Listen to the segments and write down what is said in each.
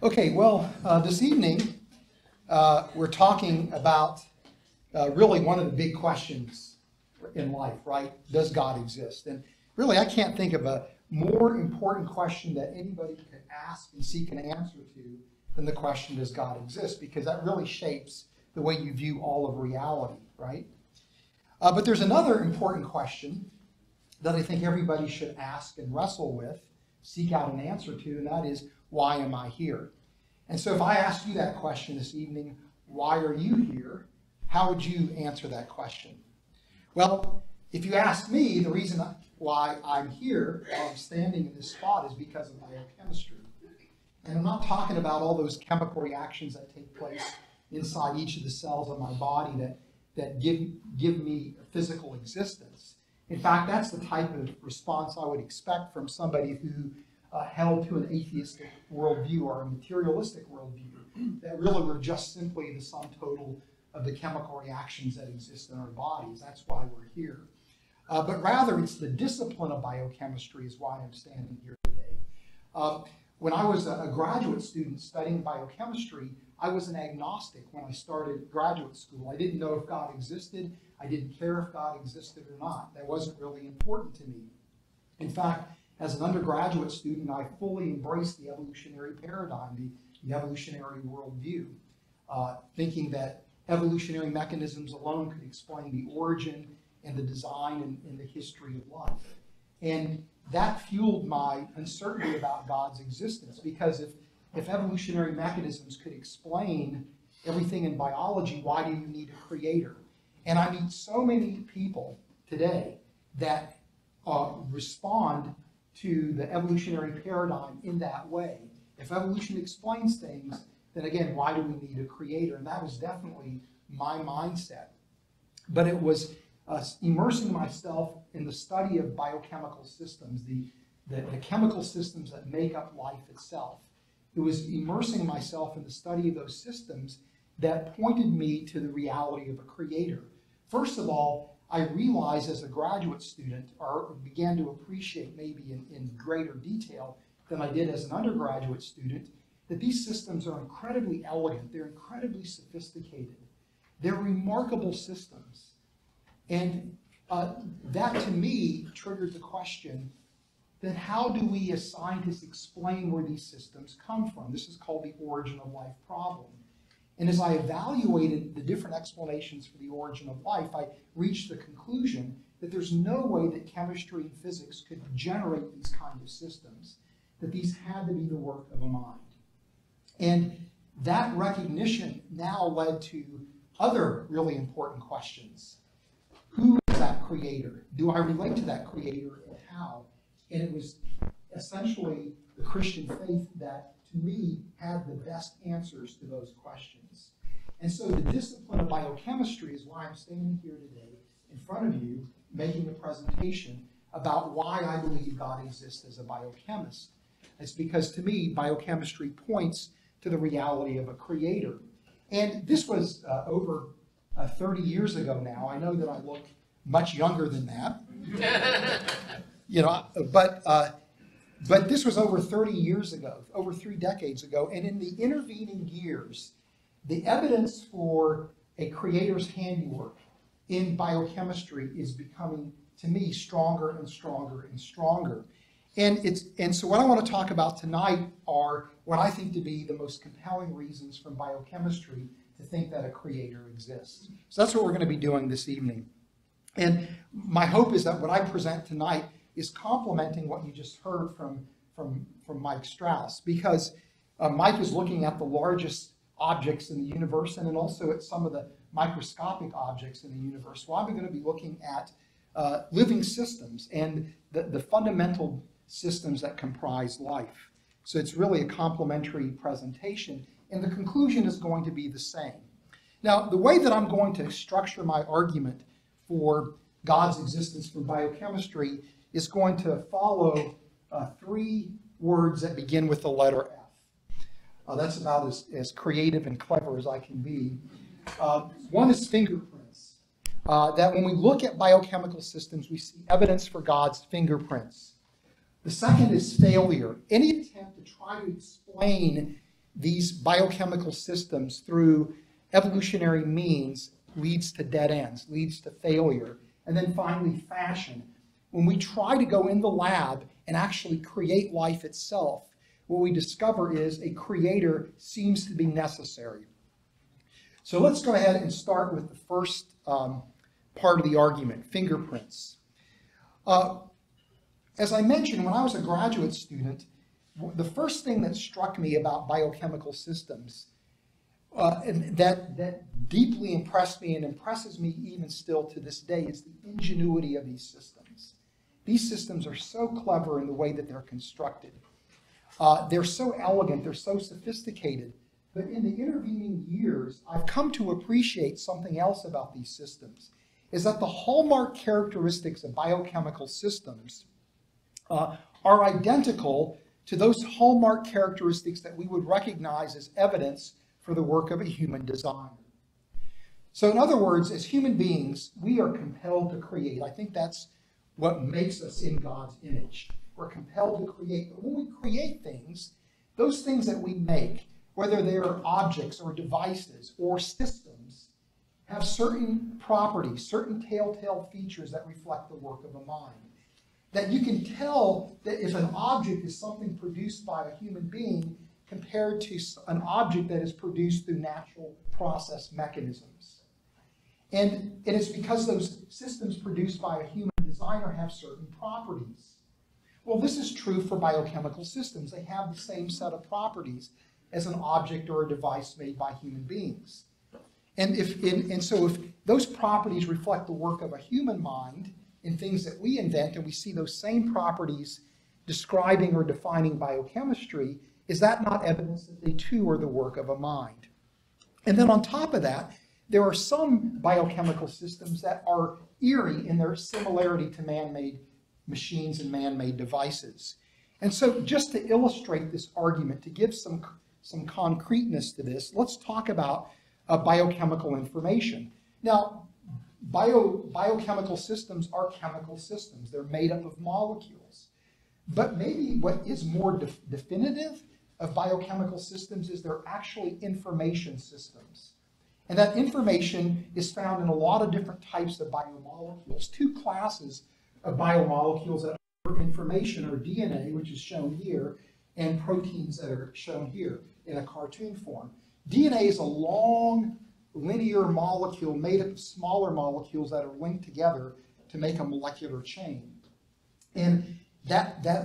Okay, well, this evening we're talking about really one of the big questions in life, right? Does God exist? And really, I can't think of a more important question that anybody could ask and seek an answer to than the question, does God exist? Because that really shapes the way you view all of reality, right? But there's another important question that I think everybody should ask and wrestle with, seek out an answer to, and that is, why am I here? And so if I asked you that question this evening, why are you here? How would you answer that question? Well, if you ask me, the reason why I'm here, while I'm standing in this spot, is because of biochemistry. And I'm not talking about all those chemical reactions that take place inside each of the cells of my body that give me a physical existence. In fact, that's the type of response I would expect from somebody who held to an atheistic worldview or a materialistic worldview, that really we're just simply the sum total of the chemical reactions that exist in our bodies. That's why we're here. But rather, it's the discipline of biochemistry is why I'm standing here today. When I was a graduate student studying biochemistry, I was an agnostic when I started graduate school. I didn't know if God existed. I didn't care if God existed or not. That wasn't really important to me. In fact, as an undergraduate student, I fully embraced the evolutionary paradigm, the evolutionary worldview, thinking that evolutionary mechanisms alone could explain the origin and the design and the history of life. And that fueled my uncertainty about God's existence, because if evolutionary mechanisms could explain everything in biology, why do you need a creator? And I meet so many people today that respond to the evolutionary paradigm in that way. If evolution explains things, then again, why do we need a creator? And that was definitely my mindset. But it was immersing myself in the study of biochemical systems, the chemical systems that make up life itself. It was immersing myself in the study of those systems that pointed me to the reality of a creator. First of all, I realized as a graduate student, or began to appreciate maybe in greater detail than I did as an undergraduate student, that these systems are incredibly elegant, they're incredibly sophisticated, they're remarkable systems. And that to me triggered the question, then how do we as scientists explain where these systems come from? This is called the origin of life problem. And as I evaluated the different explanations for the origin of life, I reached the conclusion that there's no way that chemistry and physics could generate these kind of systems, that these had to be the work of a mind. And that recognition now led to other really important questions. Who is that creator? Do I relate to that creator, and how? And it was essentially the Christian faith that, to me, had the best answers to those questions. And so the discipline of biochemistry is why I'm standing here today in front of you making a presentation about why I believe God exists as a biochemist. It's because, to me, biochemistry points to the reality of a creator. And this was over 30 years ago now. I know that I look much younger than that. But this was over 30 years ago, over 3 decades ago. And in the intervening years, the evidence for a creator's handiwork in biochemistry is becoming, to me, stronger and stronger and stronger. And so what I want to talk about tonight are what I think to be the most compelling reasons from biochemistry to think that a creator exists. So that's what we're going to be doing this evening. And my hope is that what I present tonight is complementing what you just heard from Mike Strauss, because Mike is looking at the largest objects in the universe and then also at some of the microscopic objects in the universe. Well, I'm going to be looking at living systems and the fundamental systems that comprise life. So it's really a complementary presentation, and the conclusion is going to be the same. Now, the way that I'm going to structure my argument for God's existence from biochemistry is going to follow 3 words that begin with the letter F. That's about as creative and clever as I can be. One is fingerprints. That when we look at biochemical systems, we see evidence for God's fingerprints. The second is failure. Any attempt to try to explain these biochemical systems through evolutionary means leads to dead ends, leads to failure, and then finally fashion. When we try to go in the lab and actually create life itself, what we discover is a creator seems to be necessary. So let's go ahead and start with the first part of the argument, fingerprints. As I mentioned, when I was a graduate student, the first thing that struck me about biochemical systems and that deeply impressed me and impresses me even still to this day is the ingenuity of these systems. These systems are so clever in the way that they're constructed. They're so elegant, they're so sophisticated. But in the intervening years, I've come to appreciate something else about these systems, is that the hallmark characteristics of biochemical systems are identical to those hallmark characteristics that we would recognize as evidence for the work of a human designer. So in other words, as human beings, we are compelled to create. I think that's what makes us in God's image. We're compelled to create. But when we create things, those things that we make, whether they are objects or devices or systems, have certain properties, certain telltale features that reflect the work of a mind. That you can tell that if an object is something produced by a human being compared to an object that is produced through natural process mechanisms. And it's because those systems produced by a human designer have certain properties. Well, this is true for biochemical systems. They have the same set of properties as an object or a device made by human beings. And so if those properties reflect the work of a human mind in things that we invent, and we see those same properties describing or defining biochemistry, is that not evidence that they too are the work of a mind? And then on top of that, there are some biochemical systems that are eerie in their similarity to man-made machines and man-made devices. And so just to illustrate this argument, to give some concreteness to this, let's talk about biochemical information. Now, biochemical systems are chemical systems. They're made up of molecules. But maybe what is more definitive of biochemical systems is they're actually information systems. And that information is found in a lot of different types of biomolecules. Two classes of biomolecules that offer information are DNA, which is shown here, and proteins that are shown here in a cartoon form. DNA is a long linear molecule made up of smaller molecules that are linked together to make a molecular chain. And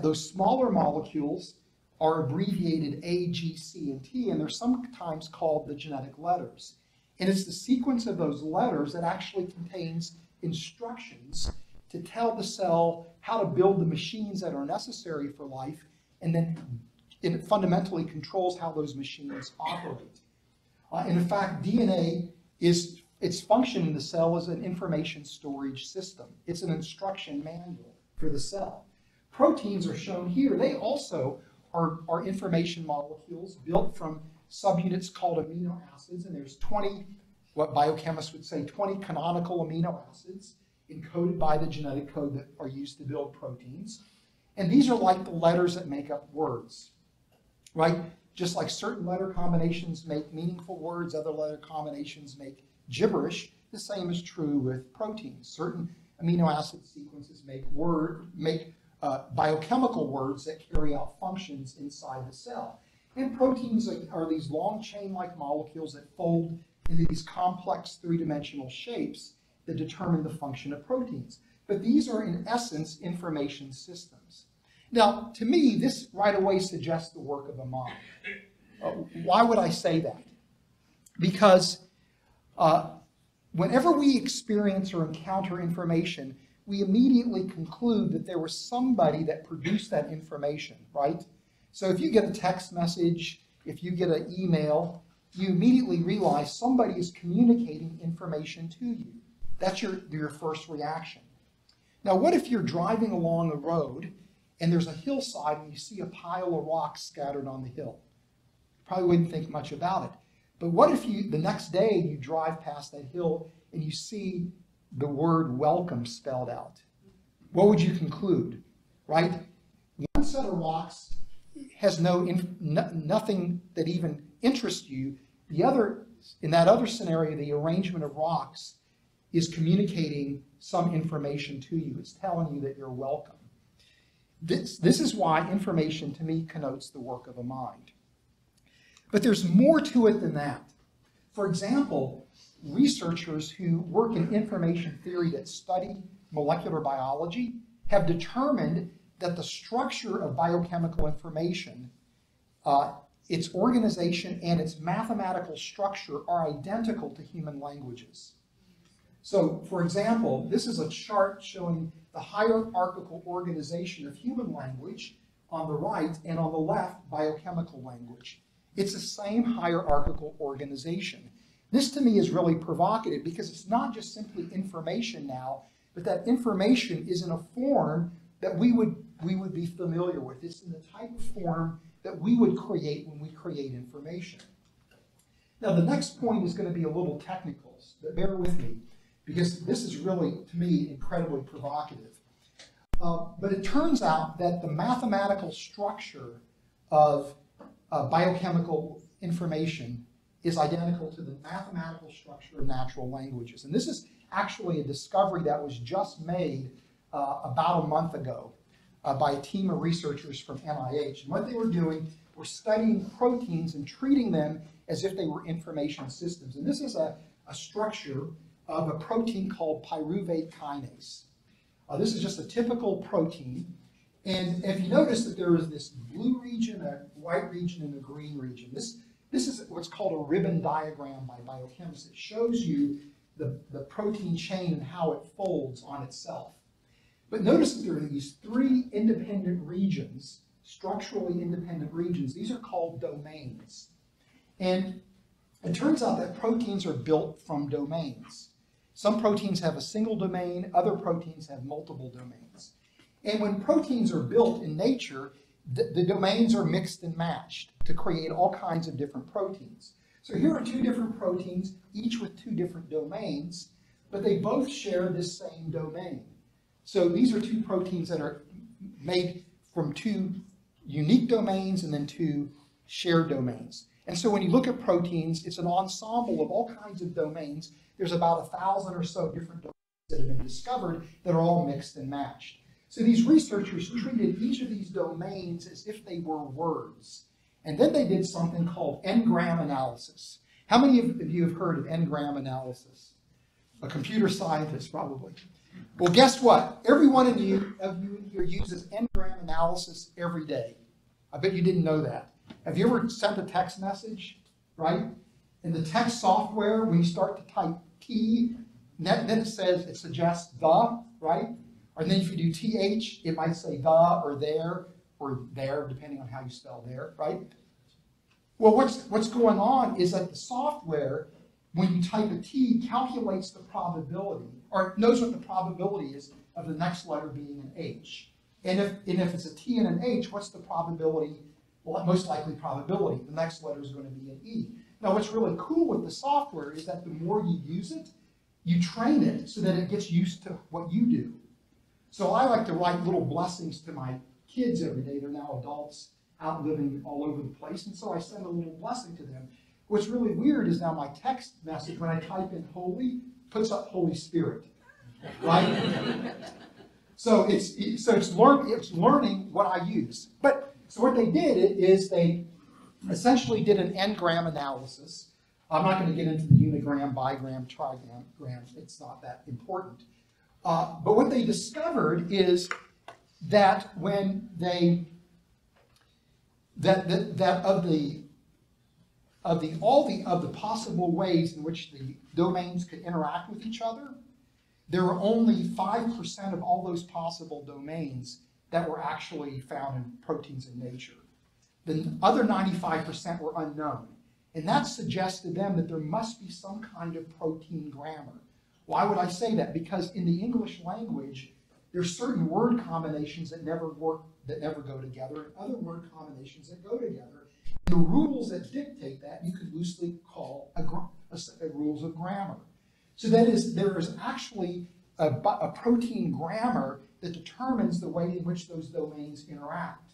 those smaller molecules are abbreviated A, G, C, and T, and they're sometimes called the genetic letters. And it's the sequence of those letters that actually contains instructions to tell the cell how to build the machines that are necessary for life, and then it fundamentally controls how those machines operate. And in fact, DNA its function in the cell is an information storage system. It's an instruction manual for the cell. Proteins are shown here. They also are information molecules built from subunits called amino acids, and there's 20, what biochemists would say, 20 canonical amino acids encoded by the genetic code that are used to build proteins. And these are like the letters that make up words, right? Just like certain letter combinations make meaningful words, other letter combinations make gibberish. The same is true with proteins. Certain amino acid sequences make biochemical words that carry out functions inside the cell. And proteins are these long chain-like molecules that fold into these complex three-dimensional shapes that determine the function of proteins. But these are, in essence, information systems. Now, to me, this right away suggests the work of a mind. Why would I say that? Because whenever we experience or encounter information, we immediately conclude that there was somebody that produced that information, right? So if you get a text message, if you get an email, you immediately realize somebody is communicating information to you. That's your first reaction. Now, what if you're driving along a road and there's a hillside and you see a pile of rocks scattered on the hill? You probably wouldn't think much about it. But what if the next day you drive past that hill and you see the word welcome spelled out? What would you conclude, right? One set of rocks has nothing that even interests you. In that other scenario, the arrangement of rocks is communicating some information to you. It's telling you that you're welcome. This is why information to me connotes the work of a mind. But there's more to it than that. For example, researchers who work in information theory that study molecular biology have determined that the structure of biochemical information, its organization and its mathematical structure are identical to human languages. So, for example, this is a chart showing the hierarchical organization of human language on the right, and on the left, biochemical language. It's the same hierarchical organization. This to me is really provocative because it's not just simply information now, but that information is in a form that we would be familiar with. It's in the type of form that we would create when we create information. Now, the next point is going to be a little technical, but bear with me, because this is really, to me, incredibly provocative. But it turns out that the mathematical structure of biochemical information is identical to the mathematical structure of natural languages. And this is actually a discovery that was just made about a month ago by a team of researchers from NIH. And what they were doing were studying proteins and treating them as if they were information systems. And this is a structure of a protein called pyruvate kinase. This is just a typical protein. And if you notice that there is this blue region, a white region, and a green region, this is what's called a ribbon diagram by biochemists. It shows you the protein chain and how it folds on itself. But notice that there are these three independent regions, structurally independent regions. These are called domains. And it turns out that proteins are built from domains. Some proteins have a single domain, other proteins have multiple domains. And when proteins are built in nature, the domains are mixed and matched to create all kinds of different proteins. So here are two different proteins, each with two different domains, but they both share this same domain. So these are two proteins that are made from two unique domains and then two shared domains. And so when you look at proteins, it's an ensemble of all kinds of domains. There's about 1,000 or so different domains that have been discovered that are all mixed and matched. So these researchers treated each of these domains as if they were words. And then they did something called Engram Analysis. How many of you have heard of Engram Analysis? A computer scientist, probably. Well, guess what? Every one of you here uses Engram Analysis every day. I bet you didn't know that. Have you ever sent a text message, right? In the text software, when you start to type T, then it suggests the, right? Or then if you do TH, it might say the or there, depending on how you spell there, right? Well, what's going on is that the software, when you type a T, calculates the probability, or knows what the probability is of the next letter being an H. And if it's a T and an H, what's the probability? Well, most likely probability. The next letter is going to be an E. Now, what's really cool with the software is that the more you use it, you train it so that it gets used to what you do. So I like to write little blessings to my kids every day. They're now adults out living all over the place. And so I send a little blessing to them. What's really weird is now my text message, when I type in holy, puts up Holy Spirit, right? So it's learning what I use. So what they did is they essentially did an Engram analysis. I'm not going to get into the unigram, bigram, trigram. It's not that important. But what they discovered is that when of the possible ways in which the domains could interact with each other, there were only 5% of all those possible domains that were actually found in proteins in nature. The other 95% were unknown. And that suggests to them that there must be some kind of protein grammar. Why would I say that? Because in the English language, there's certain word combinations that never work, that never go together, and other word combinations that go together. And the rules that dictate that you could loosely call rules of grammar. So that is, there is actually a protein grammar that determines the way in which those domains interact.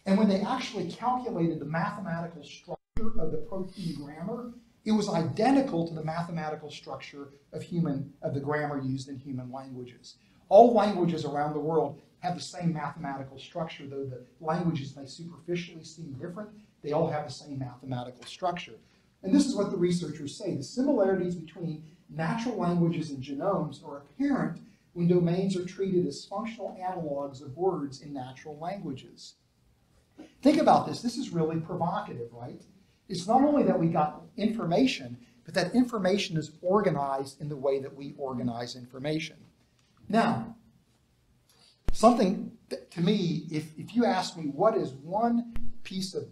And when they actually calculated the mathematical structure of the protein grammar, it was identical to the mathematical structure of the grammar used in human languages. All languages around the world have the same mathematical structure, though the languages may superficially seem different, they all have the same mathematical structure. And this is what the researchers say. The similarities between natural languages and genomes are apparent when domains are treated as functional analogs of words in natural languages. Think about this. This is really provocative, right? It's not only that we got information, but that information is organized in the way that we organize information. Now, something to me, if you ask me what is one piece of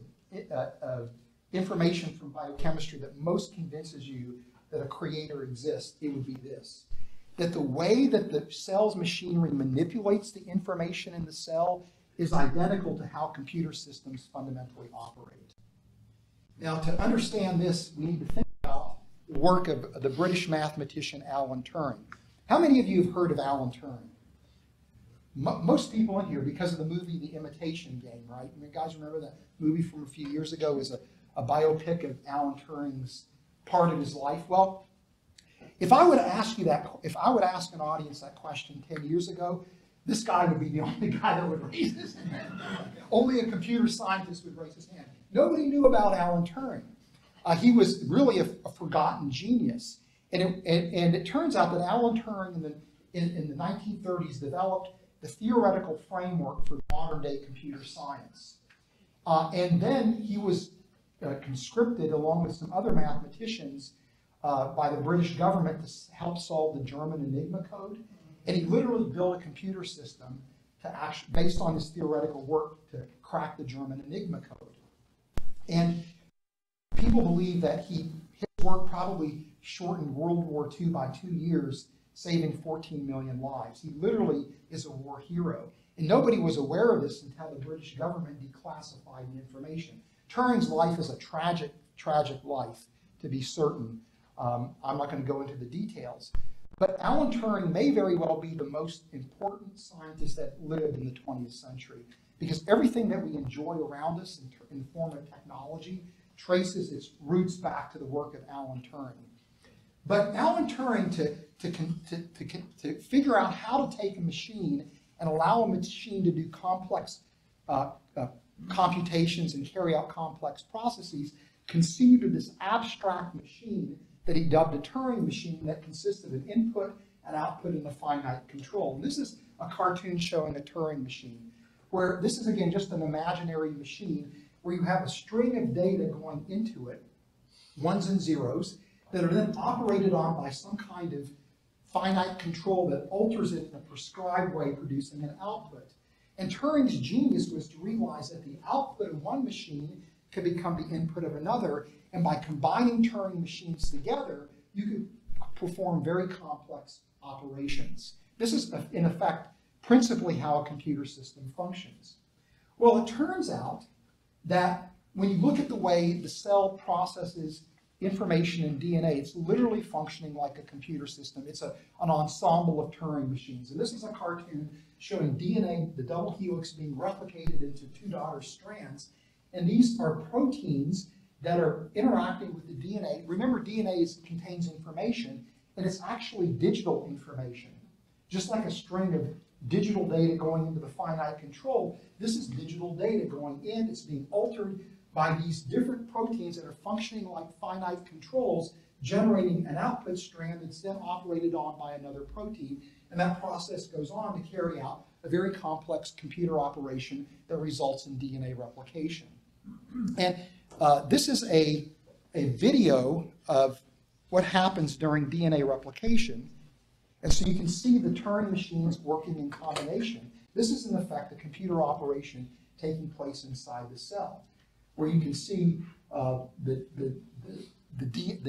information from biochemistry that most convinces you that a creator exists, it would be this. That the way that the cell's machinery manipulates the information in the cell is identical to how computer systems fundamentally operate. Now, to understand this, we need to think about the work of the British mathematician Alan Turing. How many of you have heard of Alan Turing? Most people in here, because of the movie The Imitation Game, right? You guys remember that movie from a few years ago? It was a biopic of Alan Turing's part of his life. Well, if I would ask an audience that question 10 years ago, this guy would be the only guy that would raise his hand. Only a computer scientist would raise his hand. Nobody knew about Alan Turing. He was really a forgotten genius. And it turns out that Alan Turing in the 1930s developed the theoretical framework for modern day computer science. And then he was conscripted along with some other mathematicians by the British government to help solve the German Enigma code. And he literally built a computer system based on his theoretical work to crack the German Enigma code. And people believe that his work probably shortened World War II by 2 years, saving 14 million lives. He literally is a war hero. And nobody was aware of this until the British government declassified the information. Turing's life is a tragic, tragic life, to be certain. I'm not going to go into the details. But Alan Turing may very well be the most important scientist that lived in the 20th century, because everything that we enjoy around us in the form of technology traces its roots back to the work of Alan Turing. But Alan Turing, to figure out how to take a machine and allow a machine to do complex computations and carry out complex processes, conceived of this abstract machine that he dubbed a Turing machine that consists of an input, an output, and a finite control. And this is a cartoon showing a Turing machine, where this is, again, just an imaginary machine where you have a string of data going into it, ones and zeros, that are then operated on by some kind of finite control that alters it in a prescribed way, producing an output. And Turing's genius was to realize that the output of one machine could become the input of another, and by combining Turing machines together, you could perform very complex operations. This is, in effect, principally how a computer system functions. Well, it turns out that when you look at the way the cell processes information in DNA, it's literally functioning like a computer system. It's an ensemble of Turing machines. And this is a cartoon showing DNA, the double helix, being replicated into two daughter strands. And these are proteins that are interacting with the DNA. Remember, DNA contains information, and it's actually digital information. Just like a string of digital data going into the finite control, this is digital data going in. It's being altered by these different proteins that are functioning like finite controls, generating an output strand that's then operated on by another protein. And that process goes on to carry out a very complex computer operation that results in DNA replication. And this is a video of what happens during DNA replication. And so you can see the Turing machines working in combination. This is, in effect, a computer operation taking place inside the cell, where you can see the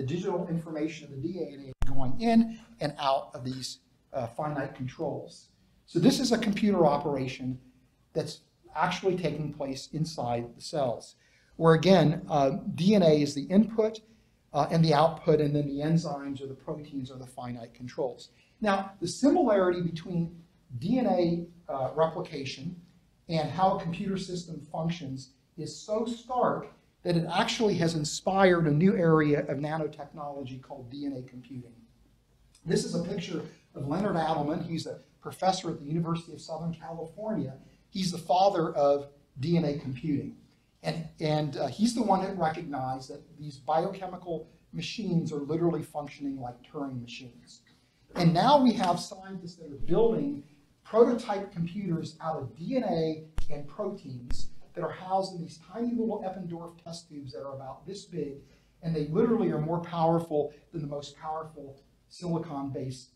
digital information of the DNA going in and out of these finite controls. So this is a computer operation that's actually taking place inside the cells, where, again, DNA is the input and the output, and then the enzymes or the proteins are the finite controls. Now, the similarity between DNA replication and how a computer system functions is so stark that it actually has inspired a new area of nanotechnology called DNA computing. This is a picture of Leonard Adleman. He's a professor at the University of Southern California. He's the father of DNA computing. And he's the one that recognized that these biochemical machines are literally functioning like Turing machines. And now we have scientists that are building prototype computers out of DNA and proteins that are housed in these tiny little Eppendorf test tubes that are about this big, and they literally are more powerful than the most powerful silicon-based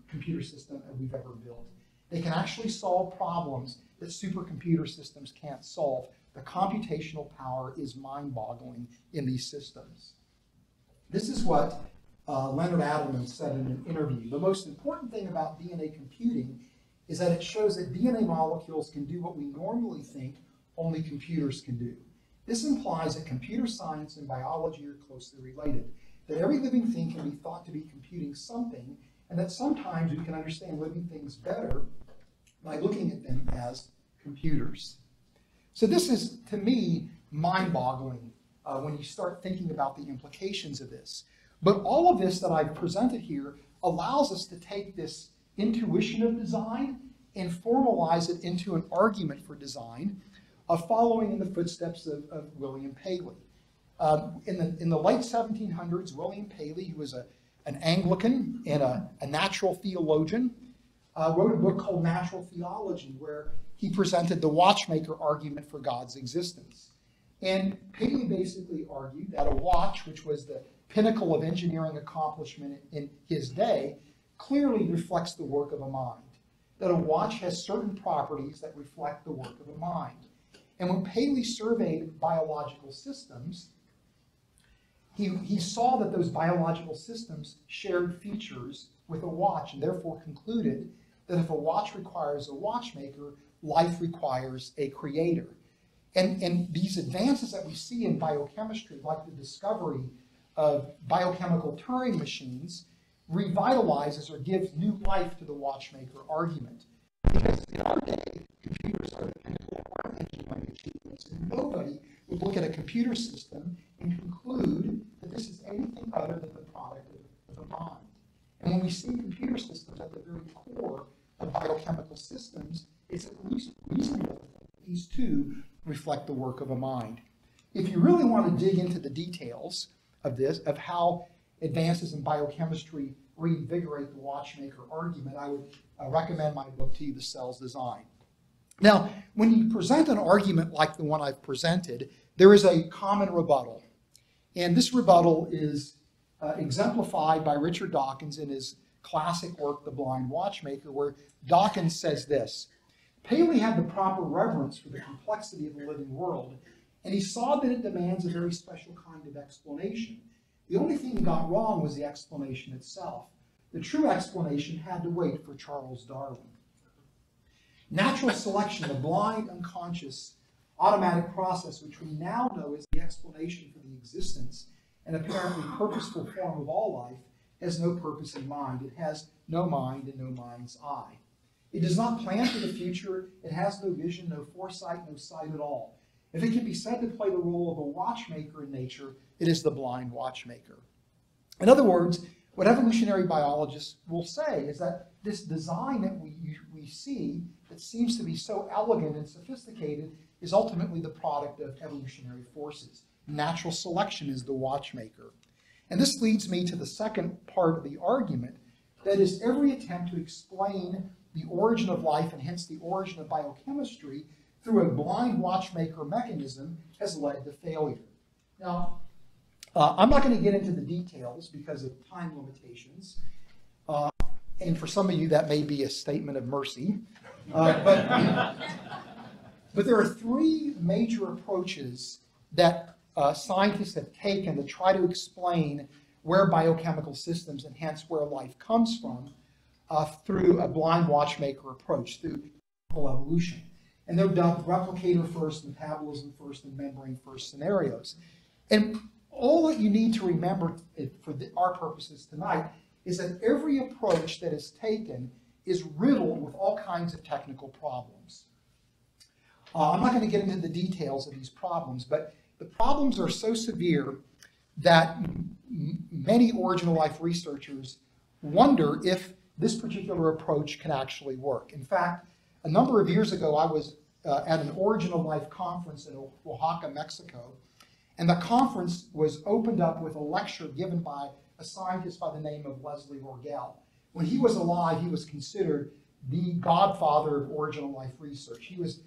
computer system that we've ever built. They can actually solve problems that supercomputer systems can't solve. The computational power is mind-boggling in these systems. This is what Leonard Adleman said in an interview. The most important thing about DNA computing is that it shows that DNA molecules can do what we normally think only computers can do. This implies that computer science and biology are closely related, that every living thing can be thought to be computing something, and that sometimes we can understand living things better by looking at them as computers. So this is, to me, mind-boggling when you start thinking about the implications of this. But all of this that I've presented here allows us to take this intuition of design and formalize it into an argument for design, following in the footsteps of William Paley. In the late 1700s, William Paley, who was an Anglican and a natural theologian, wrote a book called Natural Theology, where he presented the watchmaker argument for God's existence. And Paley basically argued that a watch, which was the pinnacle of engineering accomplishment in his day, clearly reflects the work of a mind. That a watch has certain properties that reflect the work of a mind. And when Paley surveyed biological systems, he saw that those biological systems shared features with a watch, and therefore concluded that if a watch requires a watchmaker, life requires a creator. And these advances that we see in biochemistry, like the discovery of biochemical Turing machines, revitalizes or gives new life to the watchmaker argument. Because in our day, computers are the pinnacle of our engineering achievements, and nobody would look at a computer system and conclude that this is anything other than the product of the mind. And when we see computer systems at the very core of biochemical systems, it's at least reasonable that these two reflect the work of a mind. If you really want to dig into the details of this, of how advances in biochemistry reinvigorate the watchmaker argument, I would recommend my book to you, The Cell's Design. Now, when you present an argument like the one I've presented, there is a common rebuttal. And this rebuttal is exemplified by Richard Dawkins in his classic work, The Blind Watchmaker, where Dawkins says this: Paley had the proper reverence for the complexity of the living world, and he saw that it demands a very special kind of explanation. The only thing he got wrong was the explanation itself. The true explanation had to wait for Charles Darwin. Natural selection, the blind, unconscious, automatic process, which we now know is the explanation for the existence and apparently purposeful form of all life, has no purpose in mind. It has no mind and no mind's eye. It does not plan for the future. It has no vision, no foresight, no sight at all. If it can be said to play the role of a watchmaker in nature, it is the blind watchmaker. In other words, what evolutionary biologists will say is that this design that we see that seems to be so elegant and sophisticated is ultimately the product of evolutionary forces. Natural selection is the watchmaker. And this leads me to the second part of the argument, that is, every attempt to explain the origin of life and hence the origin of biochemistry through a blind watchmaker mechanism has led to failure. Now, I'm not going to get into the details because of time limitations. And for some of you, that may be a statement of mercy. But there are three major approaches that scientists have taken to try to explain where biochemical systems and hence where life comes from through a blind watchmaker approach, through evolution. And they're dubbed replicator first, metabolism first, and membrane first scenarios. And all that you need to remember for our purposes tonight is that every approach that is taken is riddled with all kinds of technical problems. I'm not going to get into the details of these problems, but the problems are so severe that many original life researchers wonder if this particular approach can actually work. In fact, a number of years ago, I was at an original life conference in Oaxaca, Mexico, and the conference was opened up with a lecture given by a scientist by the name of Leslie Orgel. When he was alive, he was considered the godfather of original life research. He was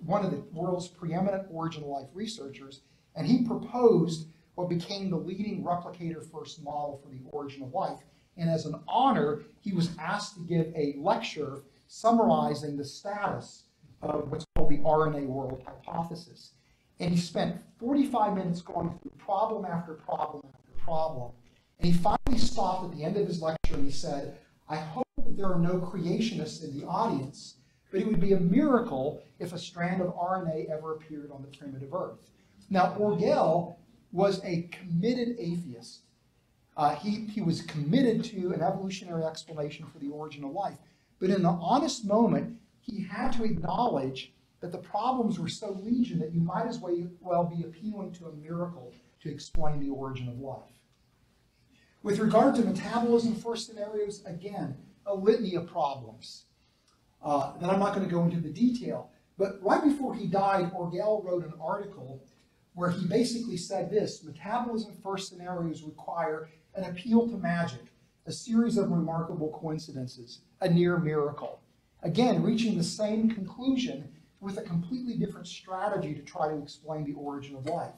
one of the world's preeminent original life researchers, and he proposed what became the leading replicator first model for the origin of life. And as an honor, he was asked to give a lecture summarizing the status of what's called the Rna World Hypothesis. And he spent 45 minutes going through problem after problem after problem. And he finally stopped at the end of his lecture and he said, I hope that there are no creationists in the audience, but it would be a miracle if a strand of RNA ever appeared on the primitive Earth. Now, Orgel was a committed atheist. He was committed to an evolutionary explanation for the origin of life. But in an honest moment, he had to acknowledge that the problems were so legion that you might as well be appealing to a miracle to explain the origin of life. With regard to metabolism first scenarios, again, a litany of problems that I'm not going to go into the detail. But right before he died, Orgel wrote an article where he basically said this: metabolism first scenarios require an appeal to magic, a series of remarkable coincidences, a near miracle. Again, reaching the same conclusion with a completely different strategy to try to explain the origin of life.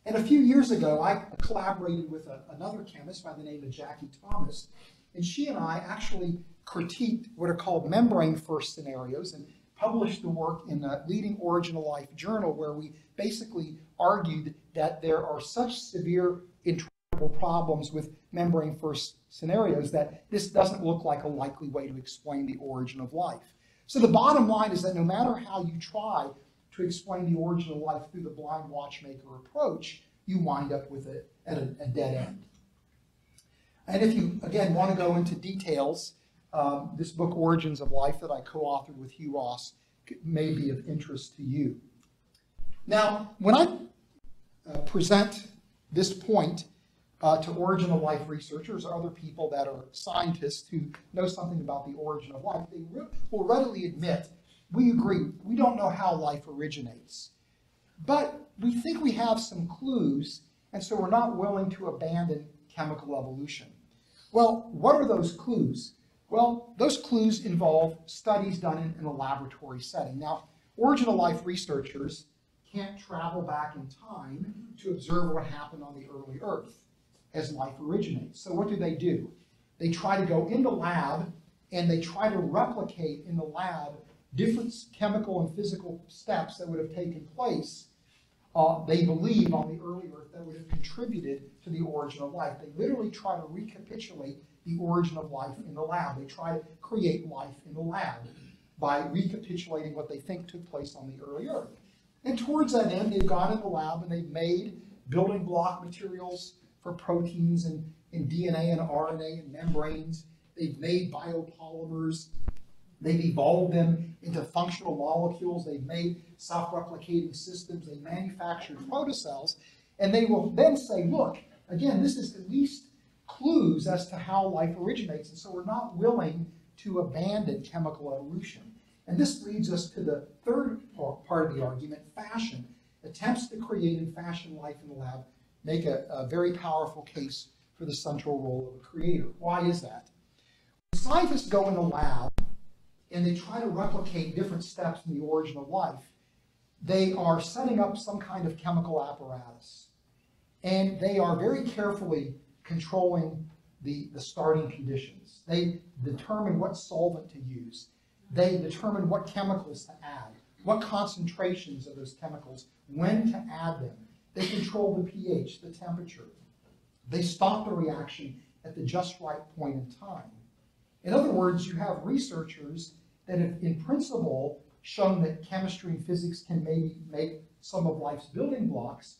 And a few years ago, I collaborated with another chemist by the name of Jackie Thomas, and she and I actually critiqued what are called membrane first scenarios and published the work in a leading origin of life journal, where we basically argued that there are such severe intractable problems with membrane first scenarios that this doesn't look like a likely way to explain the origin of life. So the bottom line is that no matter how you try to explain the origin of life through the blind watchmaker approach, you wind up with it at a dead end. And if you, again, want to go into details, this book, Origins of Life, that I co-authored with Hugh Ross, may be of interest to you. Now, when I present this point to origin of life researchers or other people that are scientists who know something about the origin of life, they will readily admit, we agree, we don't know how life originates. But we think we have some clues, and so we're not willing to abandon chemical evolution. Well, what are those clues? Well, those clues involve studies done in a laboratory setting. Now, origin of life researchers can't travel back in time to observe what happened on the early Earth as life originates. So what do? They try to go in the lab and they try to replicate in the lab different chemical and physical steps that would have taken place, they believe, on the early Earth that would have contributed to the origin of life. They literally try to recapitulate the origin of life in the lab. They try to create life in the lab by recapitulating what they think took place on the early Earth. And towards that end, they've gone in the lab and they've made building block materials for proteins and DNA and RNA and membranes. They've made biopolymers. They've evolved them into functional molecules. They've made self-replicating systems. They manufactured protocells. And they will then say, look, again, this is at least clues as to how life originates. And so we're not willing to abandon chemical evolution. And this leads us to the third part of the argument, fashion. Attempts to create and fashion life in the lab make a very powerful case for the central role of a creator. Why is that? When scientists go in the lab and they try to replicate different steps in the origin of life, they are setting up some kind of chemical apparatus. And they are very carefully controlling the starting conditions. They determine what solvent to use. They determine what chemicals to add, what concentrations of those chemicals, when to add them. They control the pH, the temperature. They stop the reaction at the just right point in time. In other words, you have researchers that have, in principle, shown that chemistry and physics can maybe make some of life's building blocks,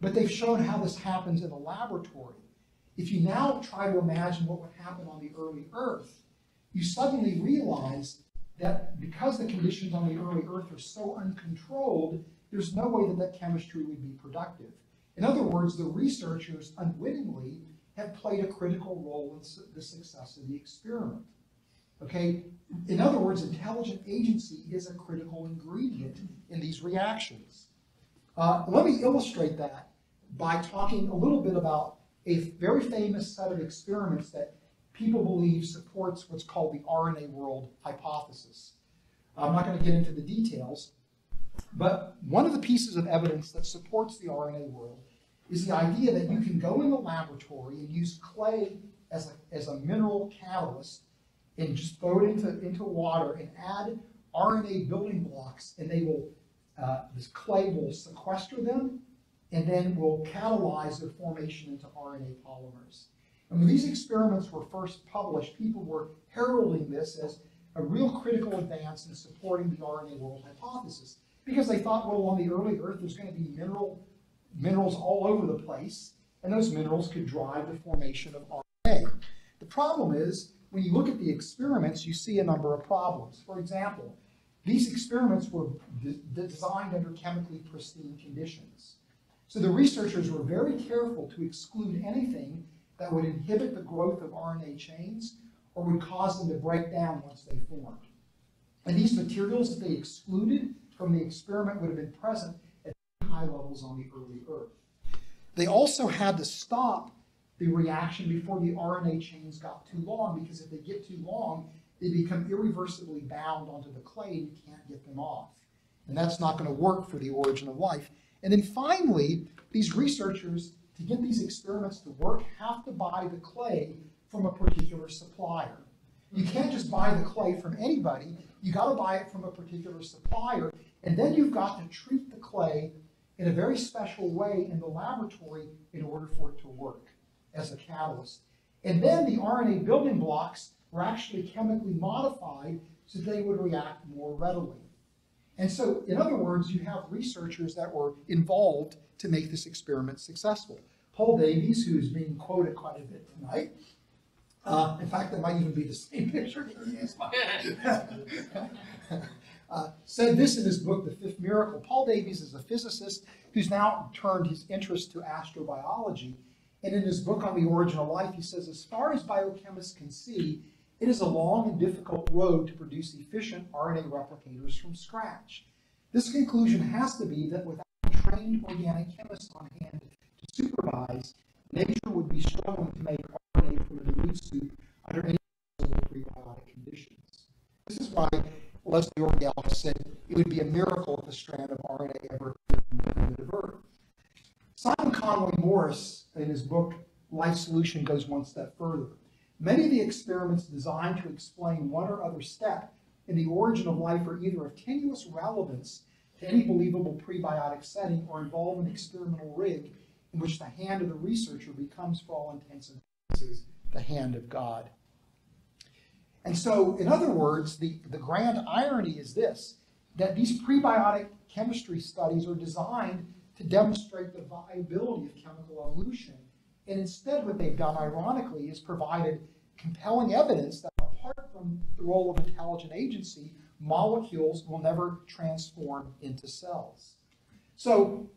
but they've shown how this happens in a laboratory. If you now try to imagine what would happen on the early Earth, you suddenly realize that because the conditions on the early Earth are so uncontrolled, there's no way that that chemistry would be productive. In other words, the researchers unwittingly have played a critical role in the success of the experiment. Okay? In other words, intelligent agency is a critical ingredient in these reactions. Let me illustrate that by talking a little bit about a very famous set of experiments that people believe supports what's called the Rna World Hypothesis. I'm not going to get into the details, but one of the pieces of evidence that supports the RNA world is the idea that you can go in the laboratory and use clay as a mineral catalyst and just throw it into water and add RNA building blocks, and they will, this clay will sequester them and then will catalyze their formation into RNA polymers. And when these experiments were first published, people were heralding this as a real critical advance in supporting the RNA world hypothesis, because they thought, well, on the early Earth, there's going to be minerals all over the place, and those minerals could drive the formation of RNA. The problem is, when you look at the experiments, you see a number of problems. For example, these experiments were designed under chemically pristine conditions. So the researchers were very careful to exclude anything that would inhibit the growth of RNA chains or would cause them to break down once they formed. And these materials that they excluded from the experiment would have been present at high levels on the early Earth. They also had to stop the reaction before the RNA chains got too long, because if they get too long, they become irreversibly bound onto the clay and you can't get them off. And that's not going to work for the origin of life. And then finally, these researchers, to get these experiments to work, have to buy the clay from a particular supplier. You can't just buy the clay from anybody. You got to buy it from a particular supplier, and then you've got to treat the clay in a very special way in the laboratory in order for it to work as a catalyst. And then the RNA building blocks were actually chemically modified so they would react more readily. And so, in other words, you have researchers that were involved to make this experiment successful. Paul Davies, who's being quoted quite a bit tonight, in fact, that might even be the same picture he used, said this in his book, The Fifth Miracle. Paul Davies is a physicist who's now turned his interest to astrobiology. And in his book on the origin of life, he says, as far as biochemists can see, it is a long and difficult road to produce efficient RNA replicators from scratch. This conclusion has to be that without a trained organic chemist on hand to supervise, nature would be struggling to make RNA from a dilute soup under any prebiotic conditions. This is why Leslie Orgel has said it would be a miracle if a strand of RNA ever appeared from the primitive Earth. Simon Conway Morris, in his book Life Solution, goes one step further. Many of the experiments designed to explain one or other step in the origin of life are either of tenuous relevance to any believable prebiotic setting or involve an experimental rig in which the hand of the researcher becomes, for all intents and purposes, the hand of God. And so, in other words, the grand irony is this, that these prebiotic chemistry studies are designed to demonstrate the viability of chemical evolution. And instead, what they've done, ironically, is provided compelling evidence that apart from the role of intelligent agency, molecules will never transform into cells. So,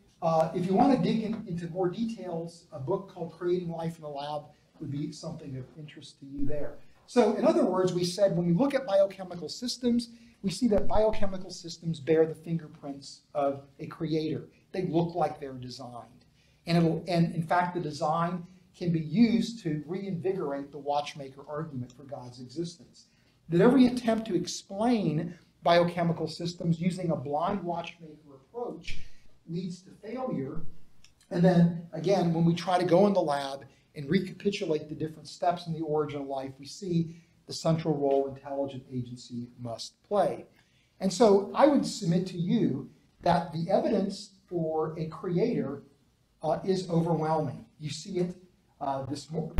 if you want to dig into more details, a book called Creating Life in the Lab would be something of interest to you there. So, in other words, we said when we look at biochemical systems, we see that biochemical systems bear the fingerprints of a creator. They look like they're designed. And in fact, the design can be used to reinvigorate the watchmaker argument for God's existence. That every attempt to explain biochemical systems using a blind watchmaker approach leads to failure. And then, again, when we try to go in the lab and recapitulate the different steps in the origin of life, we see the central role intelligent agency must play. And so I would submit to you that the evidence for a creator is overwhelming. You see it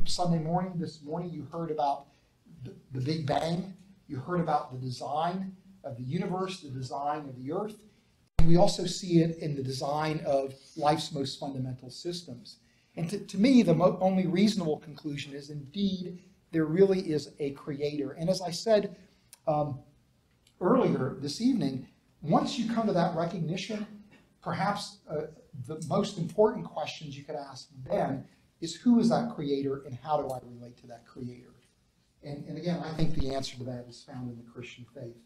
Sunday morning. This morning you heard about the Big Bang. You heard about the design of the universe, the design of the earth. And we also see it in the design of life's most fundamental systems. And to me, the only reasonable conclusion is indeed there really is a creator. And as I said earlier this evening, once you come to that recognition, perhaps the most important questions you could ask then is, who is that creator and how do I relate to that creator? And again, I think the answer to that is found in the Christian faith.